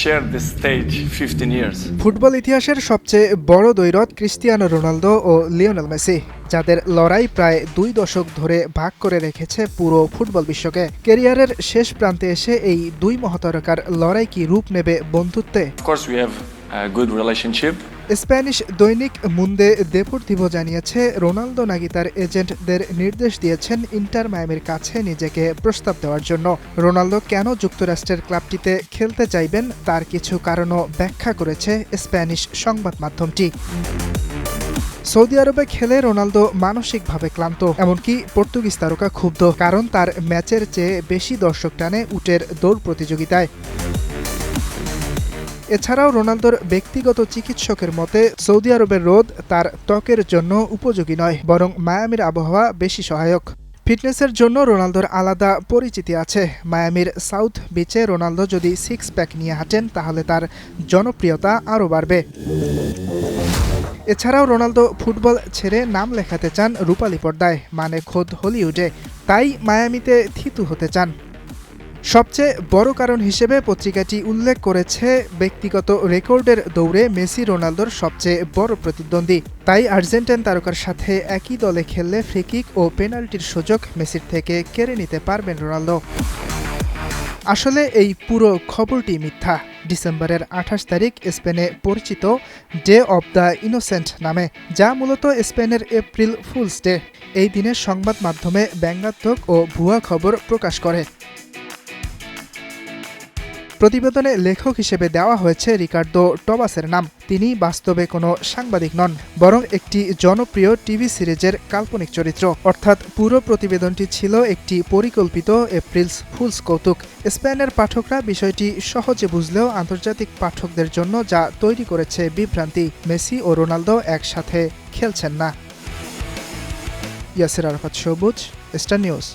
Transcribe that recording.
shared this stage 15 years. Football ইতিহাসের সবচেয়ে বড় দ্বৈরথ ক্রিস্টিয়ানো রোনালদো ও লিওনেল মেসি, যাদের লড়াই প্রায় 2 দশক ধরে ভাগ করে রেখেছে পুরো ফুটবল বিশ্বকে। ক্যারিয়ারের শেষ প্রান্তে এসে এই দুই মহাতারকার লড়াই কি রূপ নেবে বন্ধুত্বে? Of course, we have a good relationship. Spanish দৈনিক মুন্দে দেপোর্তিভো জানিয়েছে, রোনালদো নাকি তার এজেন্টদের নির্দেশ দিয়েছেন ইন্টার মায়ামির কাছে নিজেকে প্রস্তাব দেওয়ার জন্য। রোনালদো কেন যুক্তরাষ্ট্রের ক্লাবটিতে খেলতে চাইবেন তার কিছু কারণও ব্যাখ্যা করেছে স্প্যানিশ সংবাদ মাধ্যমটি। সৌদি আরবে খেলে রোনালদো মানসিকভাবে ক্লান্ত, এমনকি পর্তুগিজ তারকা ক্ষুব্ধ, কারণ তার ম্যাচের চেয়ে বেশি দর্শক টানে উটের দৌড় প্রতিযোগিতায়। এছাড়াও রোনালদোর ব্যক্তিগত চিকিৎসকের মতে সৌদি আরবের রোদ তার ত্বকের জন্য উপযোগী নয়, বরং মায়ামির আবহাওয়া বেশি সহায়ক। ফিটনেসের জন্য রোনালদোর আলাদা পরিচিতি আছে। মায়ামির সাউথ বিচে রোনালদো যদি 6 প্যাক নিয়ে হাঁটেন তাহলে তার জনপ্রিয়তা আরও বাড়বে। এছাড়াও রোনালদো ফুটবল ছেড়ে নাম লেখাতে চান রূপালী পর্দায়, মানে খোদ হলিউডে, তাই মায়ামিতে থিতু হতে চান। সবচেয়ে বড় কারণ হিসেবে পত্রিকাটি উল্লেখ করেছে, ব্যক্তিগত রেকর্ডের দৌড়ে মেসি রোনালদোর সবচেয়ে বড় প্রতিদ্বন্দ্বী, তাই আর্জেন্টাইন তারকার সাথে একই দলে খেললে ফ্রিকিক ও পেনাল্টির সুযোগ মেসির থেকে কেড়ে নিতে পারবেন রোনালদো। আসলে এই পুরো খবরটি মিথ্যা। ডিসেম্বরের 28 তারিখ স্পেনে পরিচিত ডে অব দ্য ইনোসেন্ট নামে, যা মূলত স্পেনের এপ্রিল ফুলস ডে। এই দিনে সংবাদ মাধ্যমে ব্যঙ্গাত্মক ও ভুয়া খবর প্রকাশ করে। প্রতিবেদনে লেখক হিসেবে দেওয়া হয়েছে রিকার্দো টবাসের নাম। তিনি বাস্তবে কোনো সাংবাদিক নন, বরং একটি জনপ্রিয় টিভি সিরিজের কাল্পনিক চরিত্র। অর্থাৎ পুরো প্রতিবেদনটি ছিল একটি পরিকল্পিত এপ্রিল ফুলস কৌতুক। স্পেনের পাঠকরা বিষয়টি সহজে বুঝলেও আন্তর্জাতিক পাঠকদের জন্য যা তৈরি করেছে বিভ্রান্তি। মেসি ও রোনালদো একসাথে খেলছেন না। ইয়াসির আরাফাত সবুজ, স্টার নিউজ।